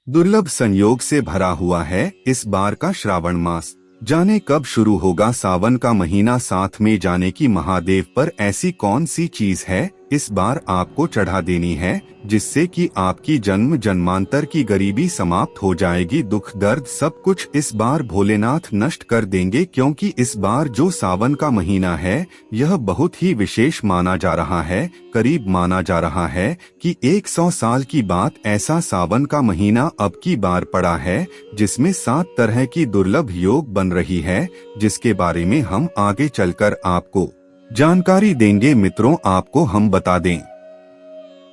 दुर्लभ संयोग से भरा हुआ है इस बार का श्रावण मास। जाने कब शुरू होगा सावन का महीना, साथ में जाने की महादेव पर ऐसी कौन सी चीज है इस बार आपको चढ़ा देनी है जिससे कि आपकी जन्म जन्मांतर की गरीबी समाप्त हो जाएगी। दुख दर्द सब कुछ इस बार भोलेनाथ नष्ट कर देंगे, क्योंकि इस बार जो सावन का महीना है यह बहुत ही विशेष माना जा रहा है। करीब माना जा रहा है कि 100 साल की बात ऐसा सावन का महीना अब की बार पड़ा है जिसमें 7 तरह की दुर्लभ योग बन रही है, जिसके बारे में हम आगे चलकर आपको जानकारी देंगे। मित्रों, आपको हम बता दें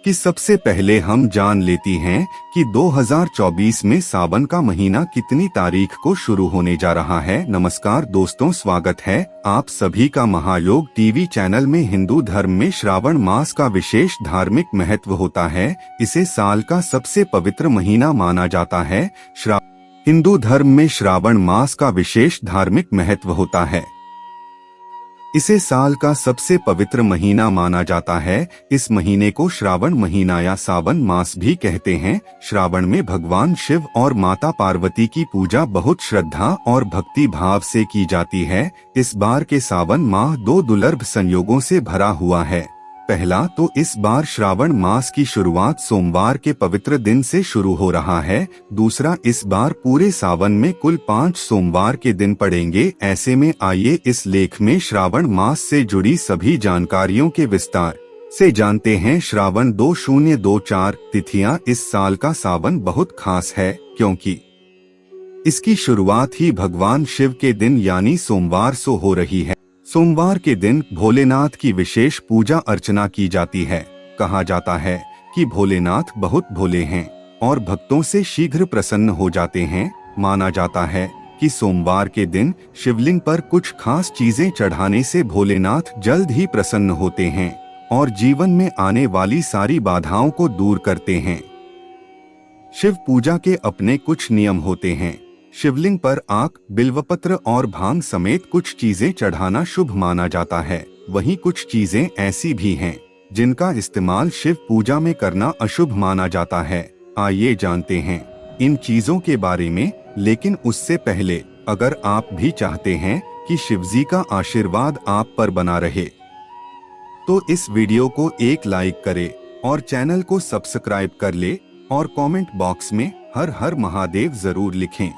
कि सबसे पहले हम जान लेती हैं कि 2024 में सावन का महीना कितनी तारीख को शुरू होने जा रहा है। नमस्कार दोस्तों, स्वागत है आप सभी का महायोग टीवी चैनल में। हिंदू धर्म में श्रावण मास का विशेष धार्मिक महत्व होता है। इसे साल का सबसे पवित्र महीना माना जाता है। हिंदू धर्म में श्रावण मास का विशेष धार्मिक महत्व होता है। इसे साल का सबसे पवित्र महीना माना जाता है। इस महीने को श्रावण महीना या सावन मास भी कहते हैं। श्रावण में भगवान शिव और माता पार्वती की पूजा बहुत श्रद्धा और भक्ति भाव से की जाती है। इस बार के सावन माह 2 दुर्लभ संयोगों से भरा हुआ है। पहला तो इस बार श्रावण मास की शुरुआत सोमवार के पवित्र दिन से शुरू हो रहा है। दूसरा, इस बार पूरे सावन में कुल 5 सोमवार के दिन पड़ेंगे। ऐसे में आइए इस लेख में श्रावण मास से जुड़ी सभी जानकारियों के विस्तार से जानते हैं। श्रावण 2024 तिथियां। इस साल का सावन बहुत खास है क्योंकि इसकी शुरुआत ही भगवान शिव के दिन यानी सोमवार से हो रही है। सोमवार के दिन भोलेनाथ की विशेष पूजा अर्चना की जाती है। कहा जाता है कि भोलेनाथ बहुत भोले हैं और भक्तों से शीघ्र प्रसन्न हो जाते हैं। माना जाता है कि सोमवार के दिन शिवलिंग पर कुछ खास चीजें चढ़ाने से भोलेनाथ जल्द ही प्रसन्न होते हैं और जीवन में आने वाली सारी बाधाओं को दूर करते हैं। शिव पूजा के अपने कुछ नियम होते हैं। शिवलिंग पर आक, बिल्वपत्र और भांग समेत कुछ चीजें चढ़ाना शुभ माना जाता है। वहीं कुछ चीजें ऐसी भी हैं जिनका इस्तेमाल शिव पूजा में करना अशुभ माना जाता है। आइए जानते हैं इन चीजों के बारे में। लेकिन उससे पहले अगर आप भी चाहते हैं कि शिवजी का आशीर्वाद आप पर बना रहे तो इस वीडियो को एक लाइक करे और चैनल को सब्सक्राइब कर ले और कमेंट बॉक्स में हर हर महादेव जरूर लिखें।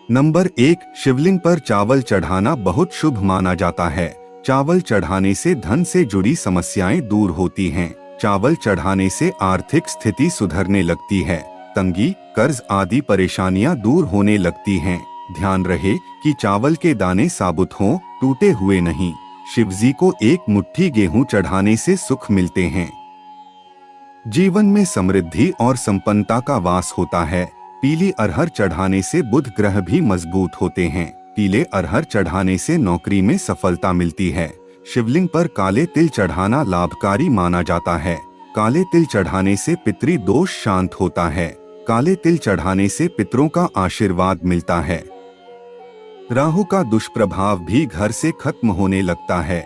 नंबर 1, शिवलिंग पर चावल चढ़ाना बहुत शुभ माना जाता है। चावल चढ़ाने से धन से जुड़ी समस्याएं दूर होती हैं। चावल चढ़ाने से आर्थिक स्थिति सुधरने लगती है। तंगी, कर्ज आदि परेशानियां दूर होने लगती हैं। ध्यान रहे कि चावल के दाने साबुत हों, टूटे हुए नहीं। शिवजी को 1 मुट्ठी गेहूं चढ़ाने से सुख मिलते हैं। जीवन में समृद्धि और संपन्नता का वास होता है। पीली अरहर चढ़ाने से बुध ग्रह भी मजबूत होते हैं। पीले अरहर चढ़ाने से नौकरी में सफलता मिलती है। शिवलिंग पर काले तिल चढ़ाना लाभकारी माना जाता है। काले तिल चढ़ाने से पितृ दोष शांत होता है। काले तिल चढ़ाने से पितरों का आशीर्वाद मिलता है। राहु का दुष्प्रभाव भी घर से खत्म होने लगता है।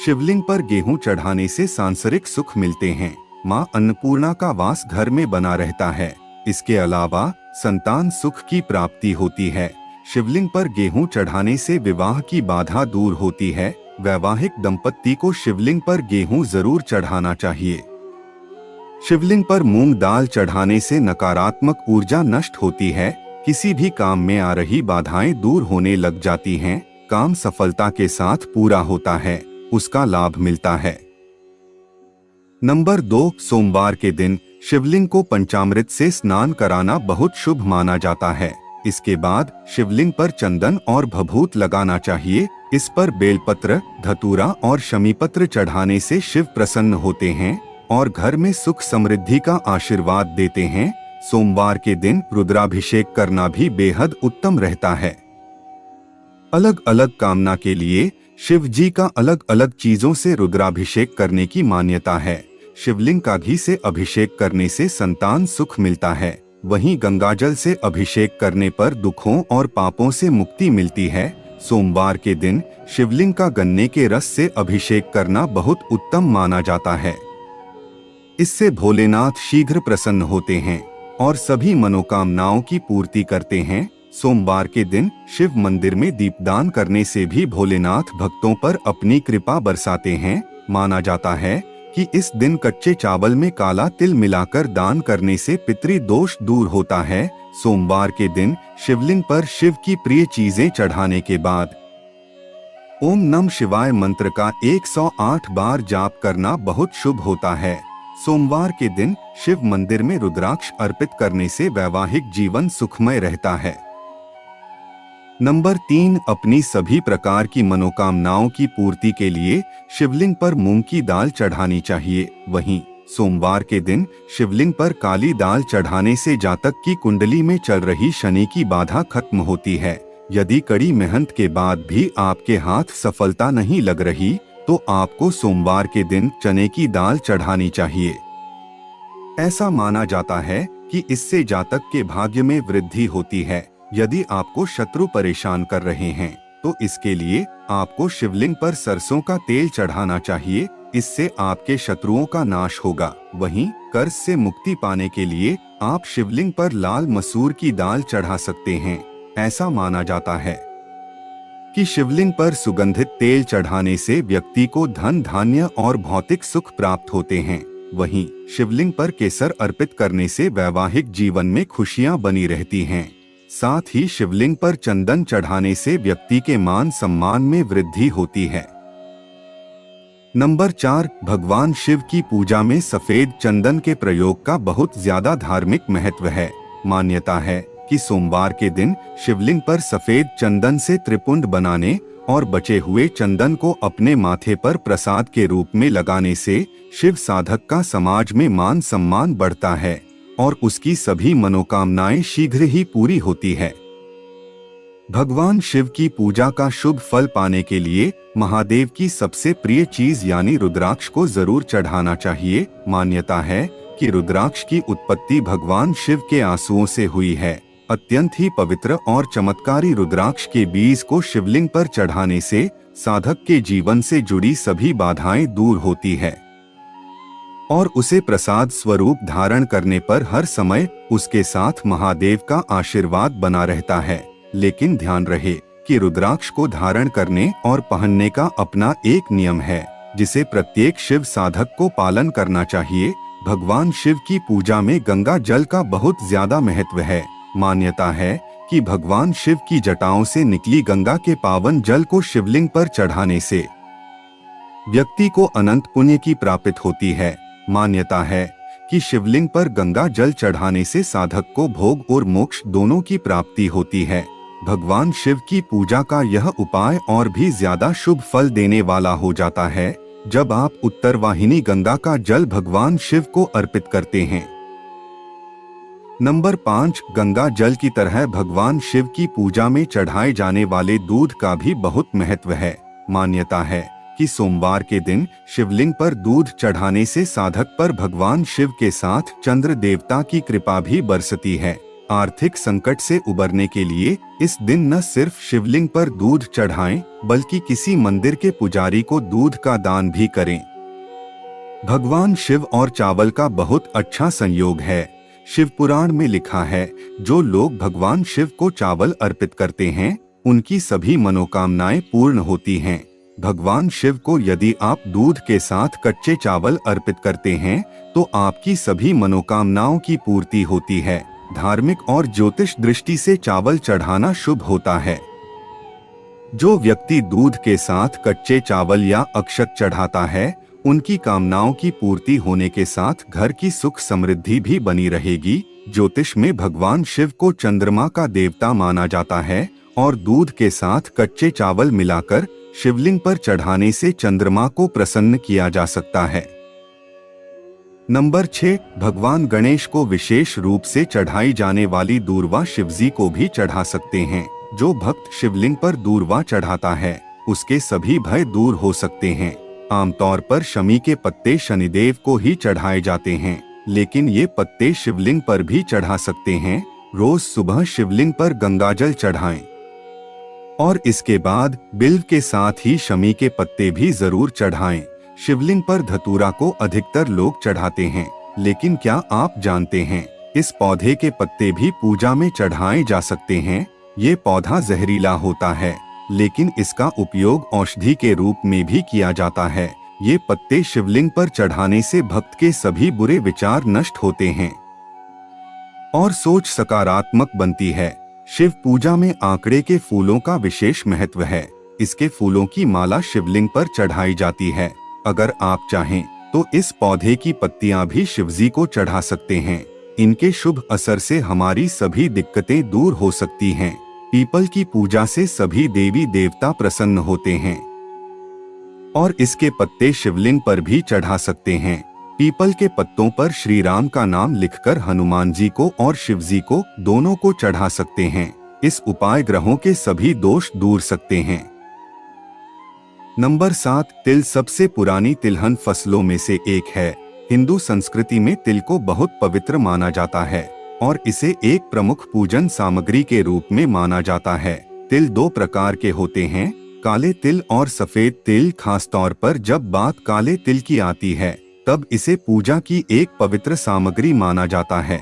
शिवलिंग पर गेहूं चढ़ाने से सांसारिक सुख मिलते हैं। मां अन्नपूर्णा का वास घर में बना रहता है। इसके अलावा संतान सुख की प्राप्ति होती है। शिवलिंग पर गेहूं चढ़ाने से विवाह की बाधा दूर होती है। वैवाहिक दंपत्ति को शिवलिंग पर गेहूं जरूर चढ़ाना चाहिए। शिवलिंग पर मूंग दाल चढ़ाने से नकारात्मक ऊर्जा नष्ट होती है। किसी भी काम में आ रही बाधाएं दूर होने लग जाती हैं। काम सफलता के साथ पूरा होता है, उसका लाभ मिलता है। नंबर 2, सोमवार के दिन शिवलिंग को पंचामृत से स्नान कराना बहुत शुभ माना जाता है। इसके बाद शिवलिंग पर चंदन और भभूत लगाना चाहिए। इस पर बेलपत्र, धतूरा और शमीपत्र चढ़ाने से शिव प्रसन्न होते हैं और घर में सुख समृद्धि का आशीर्वाद देते हैं। सोमवार के दिन रुद्राभिषेक करना भी बेहद उत्तम रहता है। अलग अलग कामना के लिए शिव जी का अलग अलग चीजों से रुद्राभिषेक करने की मान्यता है। शिवलिंग का घी से अभिषेक करने से संतान सुख मिलता है। वहीं गंगाजल से अभिषेक करने पर दुखों और पापों से मुक्ति मिलती है। सोमवार के दिन शिवलिंग का गन्ने के रस से अभिषेक करना बहुत उत्तम माना जाता है। इससे भोलेनाथ शीघ्र प्रसन्न होते हैं। और सभी मनोकामनाओं की पूर्ति करते हैं। सोमवार के दिन शिव मंदिर में दीपदान करने से भी भोलेनाथ भक्तों पर अपनी कृपा बरसाते हैं। माना जाता है कि इस दिन कच्चे चावल में काला तिल मिलाकर दान करने से पितृदोष दूर होता है। सोमवार के दिन शिवलिंग पर शिव की प्रिय चीजें चढ़ाने के बाद ओम नमः शिवाय मंत्र का 108 बार जाप करना बहुत शुभ होता है। सोमवार के दिन शिव मंदिर में रुद्राक्ष अर्पित करने से वैवाहिक जीवन सुखमय रहता है। नंबर 3, अपनी सभी प्रकार की मनोकामनाओं की पूर्ति के लिए शिवलिंग पर मूंग की दाल चढ़ानी चाहिए। वहीं सोमवार के दिन शिवलिंग पर काली दाल चढ़ाने से जातक की कुंडली में चल रही शनि की बाधा खत्म होती है। यदि कड़ी मेहनत के बाद भी आपके हाथ सफलता नहीं लग रही तो आपको सोमवार के दिन चने की दाल चढ़ानी चाहिए। ऐसा माना जाता है कि इससे जातक के भाग्य में वृद्धि होती है। यदि आपको शत्रु परेशान कर रहे हैं तो इसके लिए आपको शिवलिंग पर सरसों का तेल चढ़ाना चाहिए। इससे आपके शत्रुओं का नाश होगा। वहीं कर्ज से मुक्ति पाने के लिए आप शिवलिंग पर लाल मसूर की दाल चढ़ा सकते हैं। ऐसा माना जाता है कि शिवलिंग पर सुगंधित तेल चढ़ाने से व्यक्ति को धन धान्य और भौतिक सुख प्राप्त होते हैं। वहीं शिवलिंग पर केसर अर्पित करने से वैवाहिक जीवन में खुशियां बनी रहती हैं। साथ ही शिवलिंग पर चंदन चढ़ाने से व्यक्ति के मान सम्मान में वृद्धि होती है। नंबर 4, भगवान शिव की पूजा में सफेद चंदन के प्रयोग का बहुत ज्यादा धार्मिक महत्व है। मान्यता है कि सोमवार के दिन शिवलिंग पर सफेद चंदन से त्रिपुंड बनाने और बचे हुए चंदन को अपने माथे पर प्रसाद के रूप में लगाने से शिव साधक का समाज में मान सम्मान बढ़ता है और उसकी सभी मनोकामनाएं शीघ्र ही पूरी होती है। भगवान शिव की पूजा का शुभ फल पाने के लिए महादेव की सबसे प्रिय चीज यानी रुद्राक्ष को जरूर चढ़ाना चाहिए। मान्यता है कि रुद्राक्ष की उत्पत्ति भगवान शिव के आंसुओं से हुई है। अत्यंत ही पवित्र और चमत्कारी रुद्राक्ष के बीज को शिवलिंग पर चढ़ाने से साधक के जीवन से जुड़ी सभी बाधाएं दूर होती है और उसे प्रसाद स्वरूप धारण करने पर हर समय उसके साथ महादेव का आशीर्वाद बना रहता है। लेकिन ध्यान रहे कि रुद्राक्ष को धारण करने और पहनने का अपना एक नियम है जिसे प्रत्येक शिव साधक को पालन करना चाहिए। भगवान शिव की पूजा में गंगा जल का बहुत ज्यादा महत्व है। मान्यता है कि भगवान शिव की जटाओं से निकली गंगा के पावन जल को शिवलिंग पर चढ़ाने से व्यक्ति को अनंत पुण्य की प्राप्ति होती है। मान्यता है कि शिवलिंग पर गंगा जल चढ़ाने से साधक को भोग और मोक्ष दोनों की प्राप्ति होती है। भगवान शिव की पूजा का यह उपाय और भी ज्यादा शुभ फल देने वाला हो जाता है जब आप उत्तरवाहिनी गंगा का जल भगवान शिव को अर्पित करते हैं। नंबर 5, गंगा जल की तरह भगवान शिव की पूजा में चढ़ाए जाने वाले दूध का भी बहुत महत्व है। मान्यता है कि सोमवार के दिन शिवलिंग पर दूध चढ़ाने से साधक पर भगवान शिव के साथ चंद्र देवता की कृपा भी बरसती है। आर्थिक संकट से उबरने के लिए इस दिन न सिर्फ शिवलिंग पर दूध चढ़ाएं बल्कि किसी मंदिर के पुजारी को दूध का दान भी करें। भगवान शिव और चावल का बहुत अच्छा संयोग है। शिव पुराण में लिखा है, जो लोग भगवान शिव को चावल अर्पित करते हैं उनकी सभी मनोकामनाएं पूर्ण होती हैं। भगवान शिव को यदि आप दूध के साथ कच्चे चावल अर्पित करते हैं तो आपकी सभी मनोकामनाओं की पूर्ति होती है। धार्मिक और ज्योतिष दृष्टि से चावल चढ़ाना शुभ होता है। जो व्यक्ति दूध के साथ कच्चे चावल या अक्षत चढ़ाता है उनकी कामनाओं की पूर्ति होने के साथ घर की सुख समृद्धि भी बनी रहेगी। ज्योतिष में भगवान शिव को चंद्रमा का देवता माना जाता है और दूध के साथ कच्चे चावल मिलाकर शिवलिंग पर चढ़ाने से चंद्रमा को प्रसन्न किया जा सकता है। नंबर 6, भगवान गणेश को विशेष रूप से चढ़ाई जाने वाली दूर्वा शिवजी को भी चढ़ा सकते हैं। जो भक्त शिवलिंग पर दूर्वा चढ़ाता है उसके सभी भय दूर हो सकते हैं। आमतौर पर शमी के पत्ते शनिदेव को ही चढ़ाए जाते हैं, लेकिन ये पत्ते शिवलिंग पर भी चढ़ा सकते हैं। रोज सुबह शिवलिंग पर गंगाजल चढ़ाएं और इसके बाद बिल्व के साथ ही शमी के पत्ते भी जरूर चढ़ाएं। शिवलिंग पर धतूरा को अधिकतर लोग चढ़ाते हैं, लेकिन क्या आप जानते हैं इस पौधे के पत्ते भी पूजा में चढ़ाए जा सकते हैं। ये पौधा जहरीला होता है, लेकिन इसका उपयोग औषधि के रूप में भी किया जाता है। ये पत्ते शिवलिंग पर चढ़ाने से भक्त के सभी बुरे विचार नष्ट होते हैं और सोच सकारात्मक बनती है। शिव पूजा में आंकड़े के फूलों का विशेष महत्व है। इसके फूलों की माला शिवलिंग पर चढ़ाई जाती है। अगर आप चाहें तो इस पौधे की पत्तियां भी शिवजी को चढ़ा सकते हैं। इनके शुभ असर से हमारी सभी दिक्कतें दूर हो सकती हैं। पीपल की पूजा से सभी देवी देवता प्रसन्न होते हैं और इसके पत्ते शिवलिंग पर भी चढ़ा सकते हैं। पीपल के पत्तों पर श्री राम का नाम लिखकर हनुमान जी को और शिव जी को दोनों को चढ़ा सकते हैं। इस उपाय ग्रहों के सभी दोष दूर सकते हैं। नंबर 7, तिल सबसे पुरानी तिलहन फसलों में से एक है। हिंदू संस्कृति में तिल को बहुत पवित्र माना जाता है और इसे एक प्रमुख पूजन सामग्री के रूप में माना जाता है। तिल 2 प्रकार के होते हैं, काले तिल और सफेद तिल। खास तौर पर जब बात काले तिल की आती है तब इसे पूजा की एक पवित्र सामग्री माना जाता है।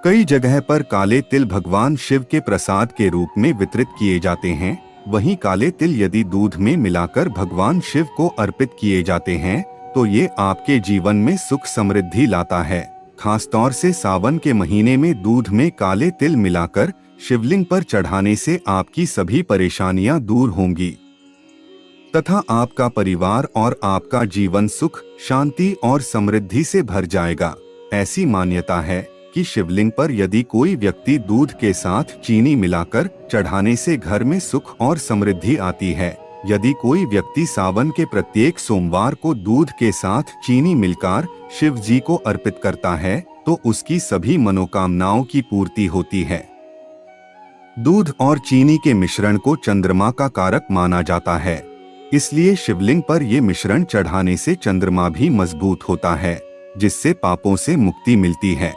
कई जगह पर काले तिल भगवान शिव के प्रसाद के रूप में वितरित किए जाते हैं। वहीं काले तिल यदि दूध में मिलाकर भगवान शिव को अर्पित किए जाते हैं तो ये आपके जीवन में सुख समृद्धि लाता है। खास तौर से सावन के महीने में दूध में काले तिल मिलाकर शिवलिंग पर चढ़ाने से आपकी सभी परेशानियां दूर होंगी तथा आपका परिवार और आपका जीवन सुख, शांति और समृद्धि से भर जाएगा। ऐसी मान्यता है कि शिवलिंग पर यदि कोई व्यक्ति दूध के साथ चीनी मिलाकर चढ़ाने से घर में सुख और समृद्धि आती है। यदि कोई व्यक्ति सावन के प्रत्येक सोमवार को दूध के साथ चीनी मिलकर शिव जी को अर्पित करता है तो उसकी सभी मनोकामनाओं की पूर्ति होती है। दूध और चीनी के मिश्रण को चंद्रमा का कारक माना जाता है, इसलिए शिवलिंग पर ये मिश्रण चढ़ाने से चंद्रमा भी मजबूत होता है, जिससे पापों से मुक्ति मिलती है।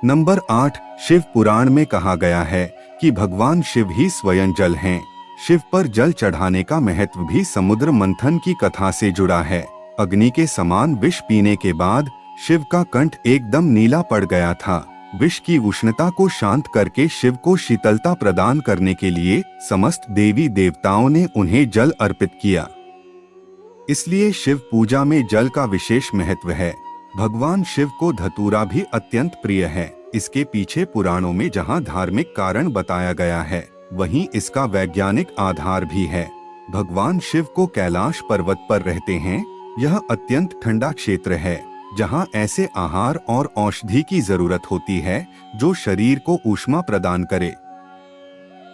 नंबर 8, शिव पुराण में कहा गया है कि भगवान शिव ही स्वयं जल हैं। शिव पर जल चढ़ाने का महत्व भी समुद्र मंथन की कथा से जुड़ा है। अग्नि के समान विष पीने के बाद शिव का कंठ एकदम नीला पड़ गया था। विष की उष्णता को शांत करके शिव को शीतलता प्रदान करने के लिए समस्त देवी देवताओं ने उन्हें जल अर्पित किया। इसलिए शिव पूजा में जल का विशेष महत्व है। भगवान शिव को धतूरा भी अत्यंत प्रिय है। इसके पीछे पुराणों में जहां धार्मिक कारण बताया गया है, वहीं इसका वैज्ञानिक आधार भी है। भगवान शिव को कैलाश पर्वत पर रहते हैं। यह अत्यंत ठंडा क्षेत्र है जहां ऐसे आहार और औषधि की जरूरत होती है जो शरीर को ऊष्मा प्रदान करे।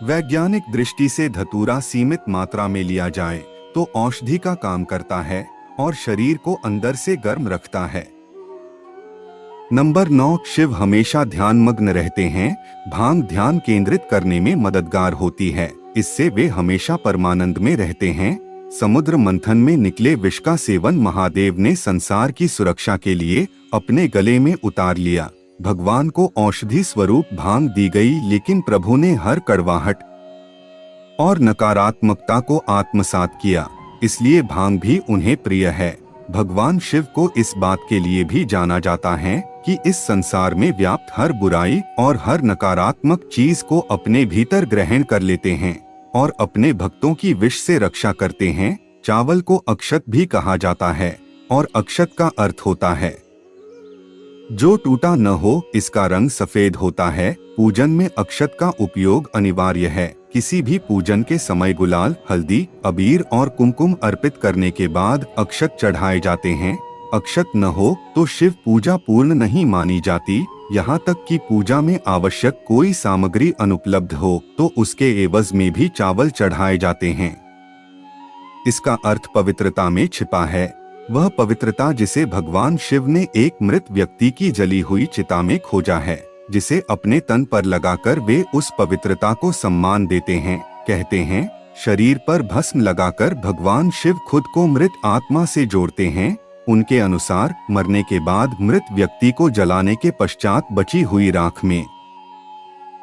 वैज्ञानिक दृष्टि से धतूरा सीमित मात्रा में लिया जाए तो औषधि का काम करता है और शरीर को अंदर से गर्म रखता है। नंबर 9, शिव हमेशा ध्यानमग्न रहते हैं। भांग ध्यान केंद्रित करने में मददगार होती है। इससे वे हमेशा परमानंद में रहते हैं। समुद्र मंथन में निकले विष का सेवन महादेव ने संसार की सुरक्षा के लिए अपने गले में उतार लिया। भगवान को औषधि स्वरूप भांग दी गई, लेकिन प्रभु ने हर कड़वाहट और नकारात्मकता को आत्मसात किया, इसलिए भांग भी उन्हें प्रिय है। भगवान शिव को इस बात के लिए भी जाना जाता है कि इस संसार में व्याप्त हर बुराई और हर नकारात्मक चीज को अपने भीतर ग्रहण कर लेते हैं और अपने भक्तों की विष से रक्षा करते हैं। चावल को अक्षत भी कहा जाता है और अक्षत का अर्थ होता है जो टूटा न हो। इसका रंग सफेद होता है। पूजन में अक्षत का उपयोग अनिवार्य है। किसी भी पूजन के समय गुलाल, हल्दी, अबीर और कुमकुम अर्पित करने के बाद अक्षत चढ़ाए जाते हैं। अक्षत न हो तो शिव पूजा पूर्ण नहीं मानी जाती। यहाँ तक कि पूजा में आवश्यक कोई सामग्री अनुपलब्ध हो तो उसके एवज में भी चावल चढ़ाए जाते हैं। इसका अर्थ पवित्रता में छिपा है। वह पवित्रता जिसे भगवान शिव ने एक मृत व्यक्ति की जली हुई चिता में खोजा है, जिसे अपने तन पर लगाकर वे उस पवित्रता को सम्मान देते हैं। कहते हैं, शरीर पर भस्म लगाकर भगवान शिव खुद को मृत आत्मा से जोड़ते हैं। उनके अनुसार मरने के बाद मृत व्यक्ति को जलाने के पश्चात बची हुई राख में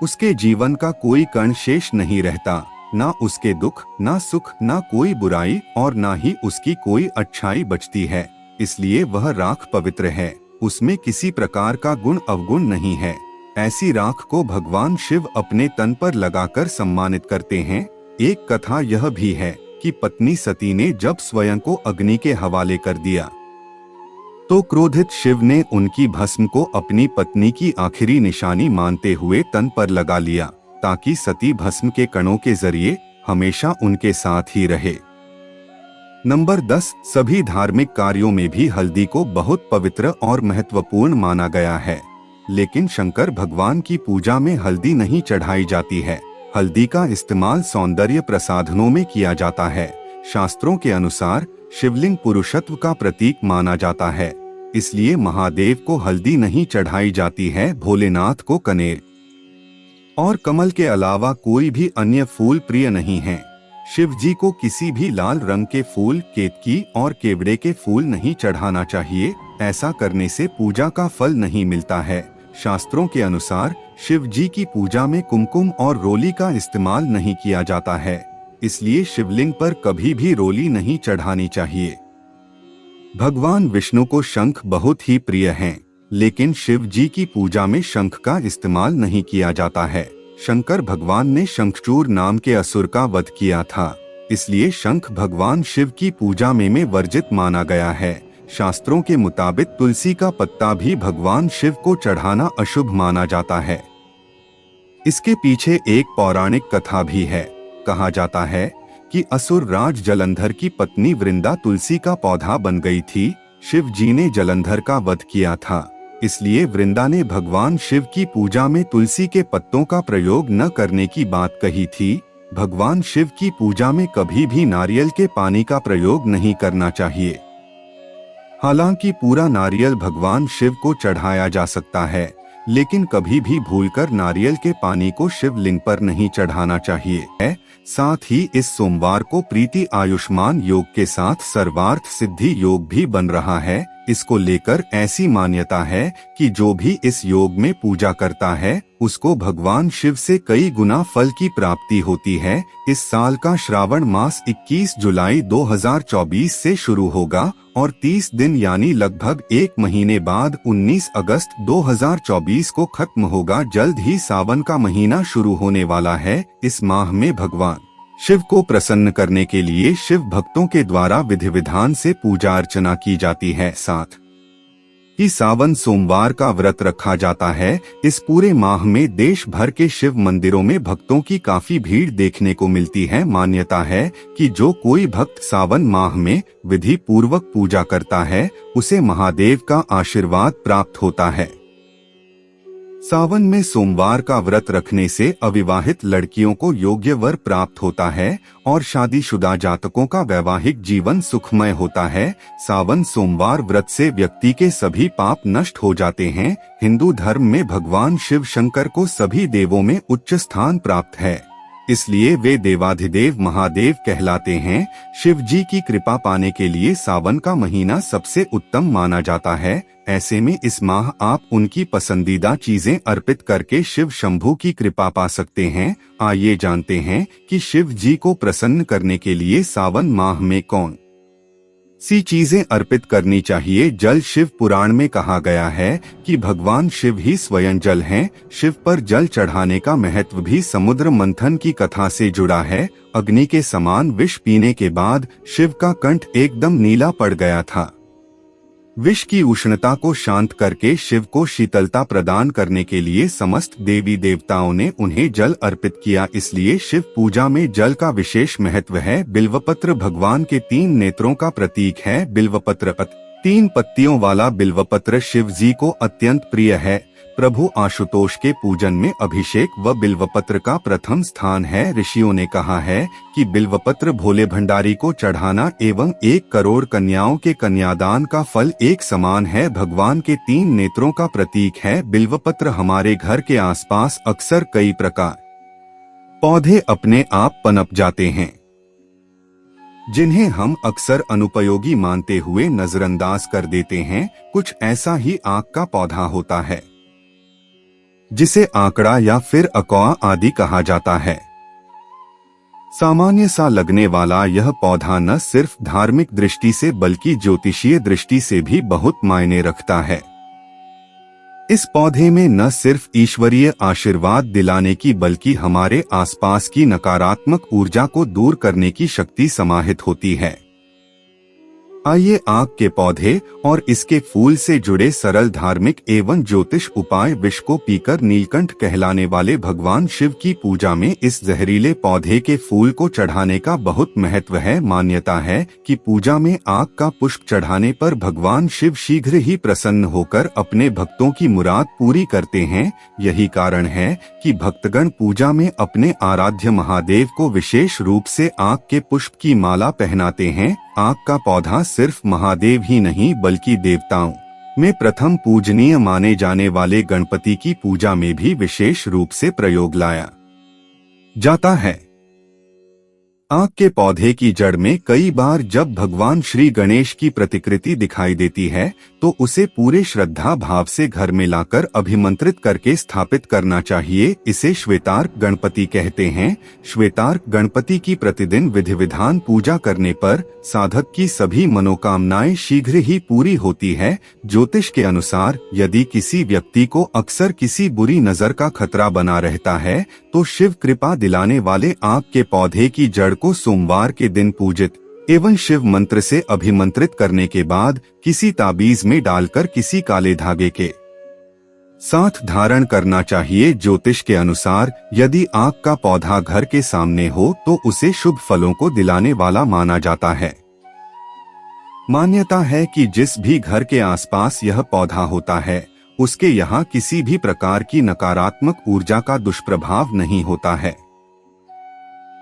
उसके जीवन का कोई कण शेष नहीं रहता। ना उसके दुख, ना सुख, ना कोई बुराई और ना ही उसकी कोई अच्छाई बचती है। इसलिए वह राख पवित्र है। उसमें किसी प्रकार का गुण अवगुण नहीं है। ऐसी राख को भगवान शिव अपने तन पर लगाकर सम्मानित करते हैं। एक कथा यह भी है कि पत्नी सती ने जब स्वयं को अग्नि के हवाले कर दिया तो क्रोधित शिव ने उनकी भस्म को अपनी पत्नी की आखिरी निशानी मानते हुए तन पर लगा लिया, ताकि सती भस्म के कणों के जरिए हमेशा उनके साथ ही रहे। नंबर 10, सभी धार्मिक कार्यों में भी हल्दी को बहुत पवित्र और महत्वपूर्ण माना गया है, लेकिन शंकर भगवान की पूजा में हल्दी नहीं चढ़ाई जाती है। हल्दी का इस्तेमाल सौंदर्य प्रसाधनों में किया जाता है। शास्त्रों के अनुसार शिवलिंग पुरुषत्व का प्रतीक माना जाता है, इसलिए महादेव को हल्दी नहीं चढ़ाई जाती है। भोलेनाथ को कनेर और कमल के अलावा कोई भी अन्य फूल प्रिय नहीं है। शिव जी को किसी भी लाल रंग के फूल, केतकी और केवड़े के फूल नहीं चढ़ाना चाहिए। ऐसा करने से पूजा का फल नहीं मिलता है। शास्त्रों के अनुसार शिव जी की पूजा में कुमकुम और रोली का इस्तेमाल नहीं किया जाता है, इसलिए शिवलिंग पर कभी भी रोली नहीं चढ़ानी चाहिए। भगवान विष्णु को शंख बहुत ही प्रिय हैं, लेकिन शिव जी की पूजा में शंख का इस्तेमाल नहीं किया जाता है। शंकर भगवान ने शंखचूर नाम के असुर का वध किया था, इसलिए शंख भगवान शिव की पूजा में वर्जित माना गया है। शास्त्रों के मुताबिक तुलसी का पत्ता भी भगवान शिव को चढ़ाना अशुभ माना जाता है। इसके पीछे एक पौराणिक कथा भी है। कहा जाता है कि असुर राज जलंधर की पत्नी वृंदा तुलसी का पौधा बन गई थी। शिव जी ने जलंधर का वध किया था, इसलिए वृंदा ने भगवान शिव की पूजा में तुलसी के पत्तों का प्रयोग न करने की बात कही थी। भगवान शिव की पूजा में कभी भी नारियल के पानी का प्रयोग नहीं करना चाहिए। हालांकि पूरा नारियल भगवान शिव को चढ़ाया जा सकता है, लेकिन कभी भी भूलकर नारियल के पानी को शिवलिंग पर नहीं चढ़ाना चाहिए। साथ ही इस सोमवार को प्रीति आयुष्मान योग के साथ सर्वार्थ सिद्धि योग भी बन रहा है। इसको लेकर ऐसी मान्यता है कि जो भी इस योग में पूजा करता है उसको भगवान शिव से कई गुना फल की प्राप्ति होती है। इस साल का श्रावण मास 21 जुलाई 2024 से शुरू होगा और 30 दिन यानी लगभग एक महीने बाद 19 अगस्त 2024 को खत्म होगा। जल्द ही सावन का महीना शुरू होने वाला है। इस माह में भगवान शिव को प्रसन्न करने के लिए शिव भक्तों के द्वारा विधि विधान से पूजा अर्चना की जाती है। साथ ही सावन सोमवार का व्रत रखा जाता है। इस पूरे माह में देश भर के शिव मंदिरों में भक्तों की काफी भीड़ देखने को मिलती है। मान्यता है कि जो कोई भक्त सावन माह में विधि पूर्वक पूजा करता है उसे महादेव का आशीर्वाद प्राप्त होता है। सावन में सोमवार का व्रत रखने से अविवाहित लड़कियों को योग्य वर प्राप्त होता है और शादीशुदा जातकों का वैवाहिक जीवन सुखमय होता है। सावन सोमवार व्रत से व्यक्ति के सभी पाप नष्ट हो जाते हैं। हिंदू धर्म में भगवान शिव शंकर को सभी देवों में उच्च स्थान प्राप्त है, इसलिए वे देवाधिदेव महादेव कहलाते हैं। शिव जी की कृपा पाने के लिए सावन का महीना सबसे उत्तम माना जाता है। ऐसे में इस माह आप उनकी पसंदीदा चीजें अर्पित करके शिव शंभू की कृपा पा सकते हैं। आइए जानते हैं कि शिव जी को प्रसन्न करने के लिए सावन माह में कौन सी चीजें अर्पित करनी चाहिए। जल शिव पुराण में कहा गया है कि भगवान शिव ही स्वयं जल हैं। शिव पर जल चढ़ाने का महत्व भी समुद्र मंथन की कथा से जुड़ा है। अग्नि के समान विष पीने के बाद शिव का कंठ एकदम नीला पड़ गया था। विष की उष्णता को शांत करके शिव को शीतलता प्रदान करने के लिए समस्त देवी देवताओं ने उन्हें जल अर्पित किया, इसलिए शिव पूजा में जल का विशेष महत्व है। बिल्वपत्र भगवान के 3 नेत्रों का प्रतीक है। बिल्वपत्र 3 पत्तियों वाला बिल्वपत्र शिव जी को अत्यंत प्रिय है। प्रभु आशुतोष के पूजन में अभिषेक व बिल्वपत्र का प्रथम स्थान है। ऋषियों ने कहा है कि बिल्वपत्र भोले भंडारी को चढ़ाना एवं 1 करोड़ कन्याओं के कन्यादान का फल एक समान है। भगवान के 3 नेत्रों का प्रतीक है। बिल्वपत्र हमारे घर के आसपास अक्सर कई प्रकार पौधे अपने आप पनप जाते हैं, जिन्हें हम अक्सर अनुपयोगी मानते हुए नजरअंदाज कर देते हैं। कुछ ऐसा ही आक का पौधा होता है जिसे आंकड़ा या फिर अकौआ आदि कहा जाता है। सामान्य सा लगने वाला यह पौधा न सिर्फ धार्मिक दृष्टि से बल्कि ज्योतिषीय दृष्टि से भी बहुत मायने रखता है। इस पौधे में न सिर्फ ईश्वरीय आशीर्वाद दिलाने की बल्कि हमारे आसपास की नकारात्मक ऊर्जा को दूर करने की शक्ति समाहित होती है। आइए आक के पौधे और इसके फूल से जुड़े सरल धार्मिक एवं ज्योतिष उपाय। विष को पीकर नीलकंठ कहलाने वाले भगवान शिव की पूजा में इस जहरीले पौधे के फूल को चढ़ाने का बहुत महत्व है। मान्यता है कि पूजा में आक का पुष्प चढ़ाने पर भगवान शिव शीघ्र ही प्रसन्न होकर अपने भक्तों की मुराद पूरी करते हैं। यही कारण है कि भक्तगण पूजा में अपने आराध्य महादेव को विशेष रूप से आक के पुष्प की माला पहनाते हैं। आक का पौधा सिर्फ महादेव ही नहीं बल्कि देवताओं में प्रथम पूजनीय माने जाने वाले गणपति की पूजा में भी विशेष रूप से प्रयोग लाया जाता है। आक के पौधे की जड़ में कई बार जब भगवान श्री गणेश की प्रतिकृति दिखाई देती है तो उसे पूरे श्रद्धा भाव से घर में लाकर अभिमंत्रित करके स्थापित करना चाहिए। इसे श्वेतार्क गणपति कहते हैं। श्वेतार्क गणपति की प्रतिदिन विधि विधान पूजा करने पर साधक की सभी मनोकामनाएं शीघ्र ही पूरी होती है। ज्योतिष के अनुसार यदि किसी व्यक्ति को अक्सर किसी बुरी नजर का खतरा बना रहता है तो शिव कृपा दिलाने वाले आक के पौधे की जड़ को सोमवार के दिन पूजित एवं शिव मंत्र से अभिमंत्रित करने के बाद किसी ताबीज में डालकर किसी काले धागे के साथ धारण करना चाहिए। ज्योतिष के अनुसार यदि आक का पौधा घर के सामने हो तो उसे शुभ फलों को दिलाने वाला माना जाता है। मान्यता है कि जिस भी घर के आसपास यह पौधा होता है उसके यहाँ किसी भी प्रकार की नकारात्मक ऊर्जा का दुष्प्रभाव नहीं होता है।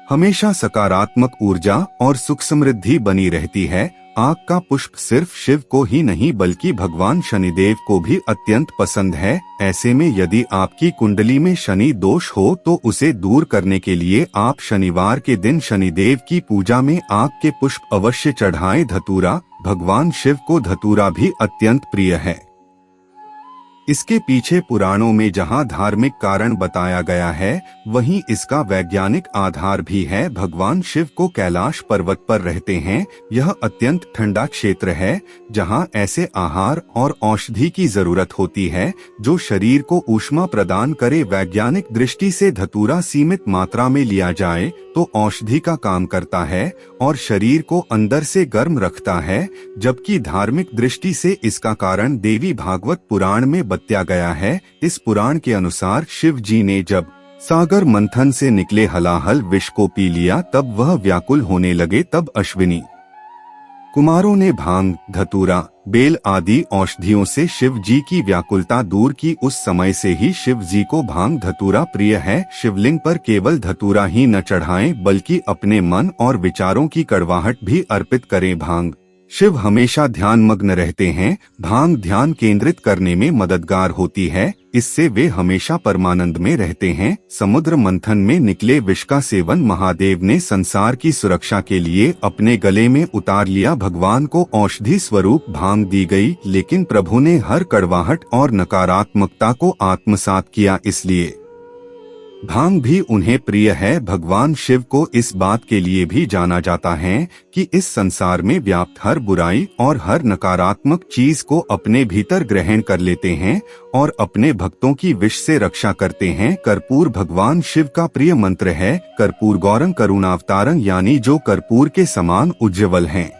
हमेशा सकारात्मक ऊर्जा और सुख समृद्धि बनी रहती है। आक का पुष्प सिर्फ शिव को ही नहीं बल्कि भगवान शनिदेव को भी अत्यंत पसंद है। ऐसे में यदि आपकी कुंडली में शनि दोष हो तो उसे दूर करने के लिए आप शनिवार के दिन शनिदेव की पूजा में आक के पुष्प अवश्य चढ़ाएं। धतूरा, भगवान शिव को धतूरा भी अत्यंत प्रिय है। इसके पीछे पुराणों में जहां धार्मिक कारण बताया गया है वहीं इसका वैज्ञानिक आधार भी है। भगवान शिव को कैलाश पर्वत पर रहते हैं। यह अत्यंत ठंडा क्षेत्र है जहां ऐसे आहार और औषधि की जरूरत होती है जो शरीर को ऊष्मा प्रदान करे। वैज्ञानिक दृष्टि से धतूरा सीमित मात्रा में लिया जाए तो औषधि का काम करता है और शरीर को अंदर से गर्म रखता है, जबकि धार्मिक दृष्टि से इसका कारण देवी भागवत पुराण में बताया गया है। इस पुराण के अनुसार शिव जी ने जब सागर मंथन से निकले हलाहल विष को पी लिया तब वह व्याकुल होने लगे। तब अश्विनी कुमारों ने भांग, धतूरा, बेल आदि औषधियों से शिव जी की व्याकुलता दूर की। उस समय से ही शिव जी को भांग धतूरा प्रिय है। शिवलिंग पर केवल धतूरा ही न चढ़ाएं बल्कि अपने मन और विचारों की कड़वाहट भी अर्पित करें। भांग शिव हमेशा ध्यान मग्न रहते हैं। भांग ध्यान केंद्रित करने में मददगार होती है, इससे वे हमेशा परमानंद में रहते हैं। समुद्र मंथन में निकले विष का सेवन महादेव ने संसार की सुरक्षा के लिए अपने गले में उतार लिया। भगवान को औषधि स्वरूप भांग दी गई, लेकिन प्रभु ने हर कड़वाहट और नकारात्मकता को आत्मसात किया, इसलिए भांग भी उन्हें प्रिय है। भगवान शिव को इस बात के लिए भी जाना जाता है कि इस संसार में व्याप्त हर बुराई और हर नकारात्मक चीज को अपने भीतर ग्रहण कर लेते हैं और अपने भक्तों की विष से रक्षा करते हैं। कर्पूर भगवान शिव का प्रिय मंत्र है। कर्पूर गौरं करुणावतारं, यानी जो कर्पूर के समान उज्ज्वल हैं।